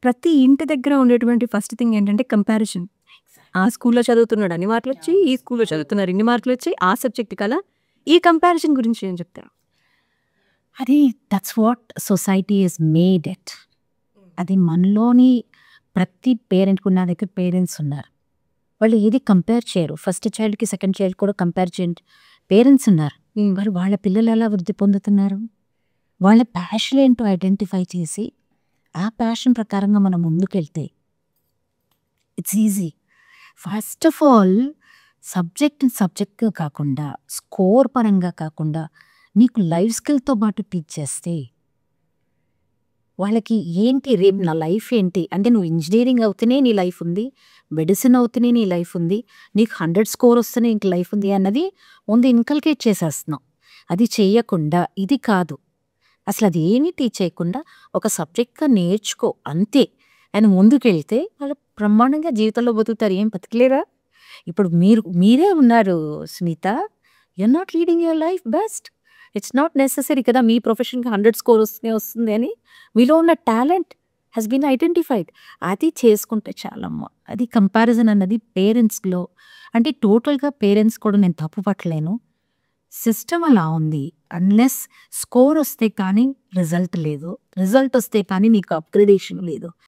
ప్రతి ఇంటి దగ్గర ఉండేటువంటి ఫస్ట్ థింగ్ ఏంటంటే కంపారిజన్. ఆ స్కూల్‌లో చదువుతున్నాడు అన్ని మార్కులొచ్చాయి. ఈ స్కూల్‌లో చదువుతున్నారు ఇన్ని మార్కులొచ్చాయి. ఆ సబ్జెక్ట్‌కి అలా. ఈ కంపారిజన్ గురించి ఏం చెప్తారు? అది that's what society is made it. అది మనలోని ప్రతి పేరెంట్‌కి నా దగ్గర పేరెంట్స్ ఉన్నారు. వాళ్ళు ఏది కంపేర్ చేయరు. ఫస్ట్ చైల్డ్‌కి, సెకండ్ చైల్డ్ కూడా కంపేర్ చేయండి. పేరెంట్స్ ఉన్నారు. మరి వాళ్ళ పిల్లలు ఎలా వృద్ధి పొందుతున్నారు? వాళ్ళ ప్యాషన్ ఏంటో ఐడెంటిఫై చేసి ఆ ప్యాషన్ ప్రకారంగా మనం ముందుకెళ్తే it's easy. First of all సబ్జెక్ట్‌గా కాకుండా, స్కోర్ పరంగా కాకుండా నీకు లైఫ్ స్కిల్‌తో పాటు టీచ్ చేస్తే వాళ్ళకి ఏంటి రేపు నా లైఫ్ ఏంటి? అంటే నువ్వు ఇంజినీరింగ్ అవుతేనే నీ లైఫ్ ఉంది. మెడిసిన్ అవుతేనే నీ లైఫ్ ఉంది. నీకు 100 స్కోర్ వస్తేనే ఇంక లైఫ్ ఉంది అన్నది ముందు ఇన్కల్కేట్ చేసేస్తున్నాం. అది చేయకుండా ఇది కాదు. అసలు అది ఏమీ టీచ్ చేయకుండా ఒక సబ్జెక్ట్‌గా నేర్చుకో అంతే అని ముందుకెళ్తే వాళ్ళు బ్రహ్మాండంగా జీవితంలో బతుకుతారు. ఏం బతికలేరా? ఇప్పుడు మీరే ఉన్నారు Smitha. You are not leading your life best. It's not necessary కదా మీ ప్రొఫెషన్‌కి 100 స్కోర్ వస్తుంది అని. మీలో ఉన్న టాలెంట్ హాస్ బీన్ ఐడెంటిఫైడ్. అది చేసుకుంటే చాలమ్మా. అది కంపారిజన్ అన్నది పేరెంట్స్‌లో అంటే టోటల్‌గా పేరెంట్స్ కూడా నేను తప్పు పట్టలేను. సిస్టమ్ అలా ఉంది. అన్‌లెస్ స్కోర్ వస్తే కానీ రిజల్ట్ లేదు. రిజల్ట్ వస్తే కానీ నీకు అప్‌గ్రేడేషన్ లేదు.